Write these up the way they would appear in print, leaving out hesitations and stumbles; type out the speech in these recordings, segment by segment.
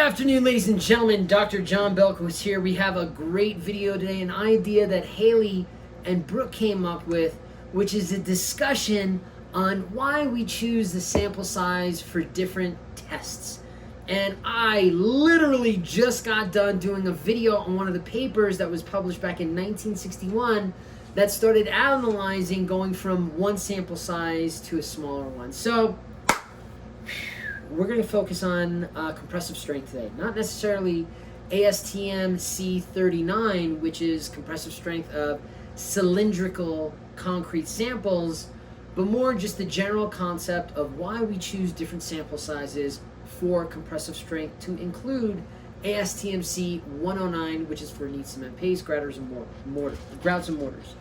afternoon, ladies and gentlemen. Dr. Jon Belkowitz here. We have a great video today, an idea that Haley and Brooke came up with, which is a discussion on why we choose the sample size for different tests. And I literally just got done doing a video on one of the papers that was published back in 1961 that started analyzing going from one sample size to a smaller one. So we're going to focus on compressive strength today, not necessarily ASTM C39, which is compressive strength of cylindrical concrete samples, but more just the general concept of why we choose different sample sizes for compressive strength to include ASTM C109, which is for neat cement paste, grouts and mortars.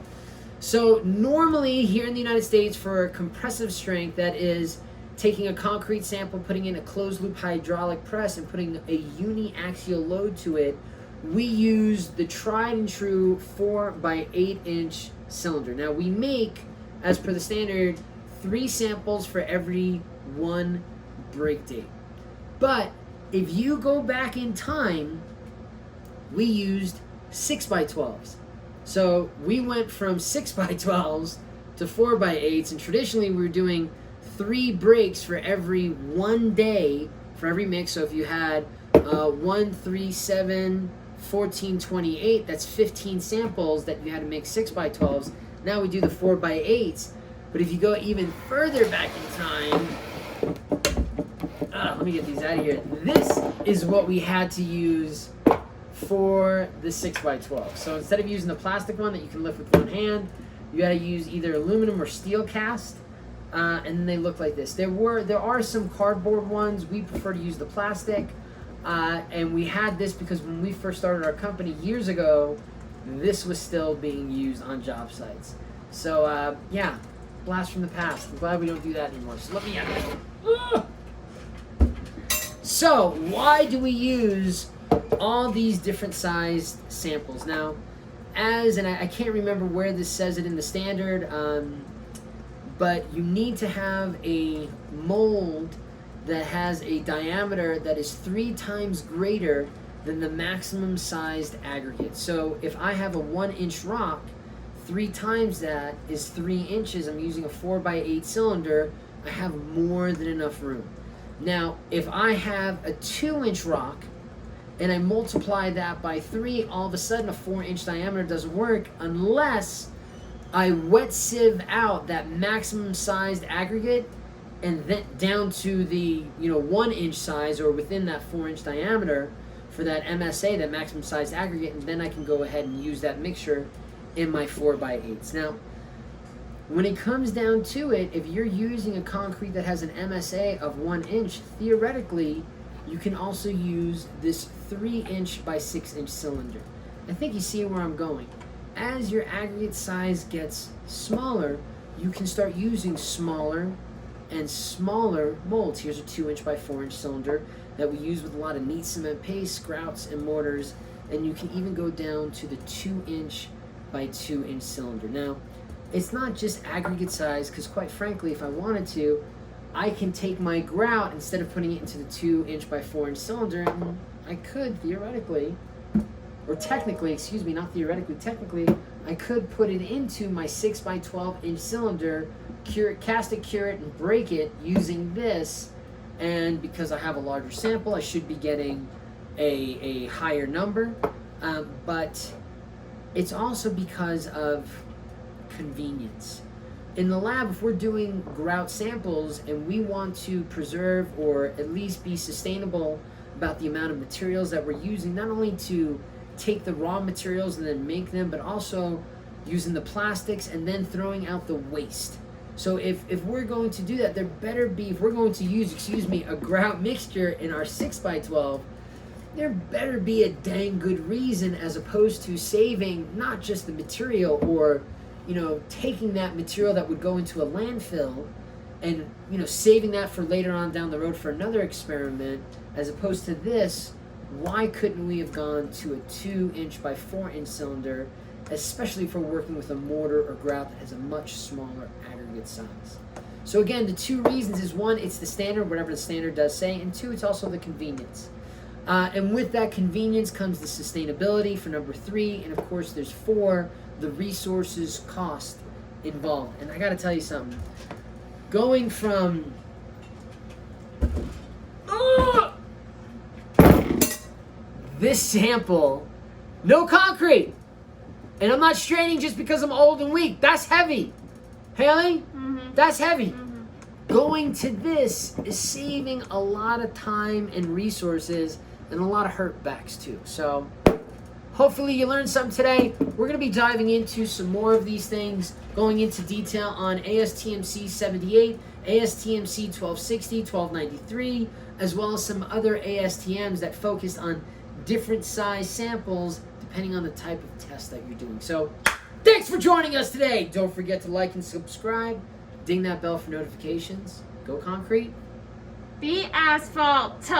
So normally here in the United States for compressive strength, that is taking a concrete sample, putting in a closed loop hydraulic press, and putting a uniaxial load to it, we use the tried and true 4x8 inch cylinder. Now we make, as per the standard, 3 samples for every 1 break date. But if you go back in time, we used 6x12s. So we went from 6x12s to 4x8s, and traditionally we were doing 3 breaks for every 1 day for every mix. So if you had 1, 3, 7, 14, 28, that's 15 samples that you had to make 6x12s. Now we do the 4x8s. But if you go even further back in time, let me get these out of here. This is what we had to use for the 6x12. So instead of using the plastic one that you can lift with one hand, you got to use either aluminum or steel cast. And they look like this. There are some cardboard ones. We prefer to use the plastic. And we had this because when we first started our company years ago, this was still being used on job sites. So yeah, blast from the past. I'm glad we don't do that anymore. So let me out of it. So why do we use all these different sized samples? Now, and I can't remember where this says it in the standard, but you need to have a mold that has a diameter that is 3 times greater than the maximum sized aggregate. So if I have a 1-inch rock, 3 times that is 3 inches. I'm using a 4x8 cylinder. I have more than enough room. Now, if I have a 2-inch rock and I multiply that by 3, all of a sudden a 4-inch diameter doesn't work unless I wet sieve out that maximum sized aggregate and then down to the 1-inch size or within that 4-inch diameter for that MSA, that maximum sized aggregate, and then I can go ahead and use that mixture in my 4x8s. Now, when it comes down to it, if you're using a concrete that has an MSA of 1 inch, theoretically, you can also use this 3-inch by 6-inch cylinder. I think you see where I'm going. As your aggregate size gets smaller, you can start using smaller and smaller molds. Here's a 2-inch by 4-inch cylinder that we use with a lot of neat cement paste, grouts, and mortars, and you can even go down to the 2-inch by 2-inch cylinder. Now, it's not just aggregate size, because quite frankly, if I wanted to, I can take my grout, instead of putting it into the 2-inch by 4-inch cylinder, and I could theoretically, or technically, excuse me, not theoretically, technically, I could put it into my 6x12-inch cylinder, cast it, cure it, and break it using this, and because I have a larger sample, I should be getting a higher number, but it's also because of convenience. In the lab, if we're doing grout samples and we want to preserve or at least be sustainable about the amount of materials that we're using, not only to take the raw materials and then make them, but also using the plastics and then throwing out the waste. So if we're going to do that, there better be, if we're going to use, a grout mixture in our 6x12, there better be a dang good reason, as opposed to saving not just the material or taking that material that would go into a landfill and saving that for later on down the road for another experiment, as opposed to this. Why couldn't we have gone to a 2-inch by 4-inch cylinder, especially if we're working with a mortar or grout that has a much smaller aggregate size? So again, the 2 reasons is, 1, it's the standard, whatever the standard does say, and 2, it's also the convenience. And with that convenience comes the sustainability for number 3. And of course, there's 4, the resources cost involved. And I got to tell you something. Going from this sample, no concrete. And I'm not straining just because I'm old and weak. That's heavy. Haley? Mm-hmm. That's heavy. Mm-hmm. Going to this is saving a lot of time and resources and a lot of hurt backs too. So hopefully you learned something today. We're going to be diving into some more of these things, going into detail on ASTMC 78, ASTMC 1260, 1293, as well as some other ASTMs that focused on different size samples depending on the type of test that you're doing. So thanks for joining us today. Don't forget to like and subscribe. Ding that bell for notifications. Go concrete. Be asphalt.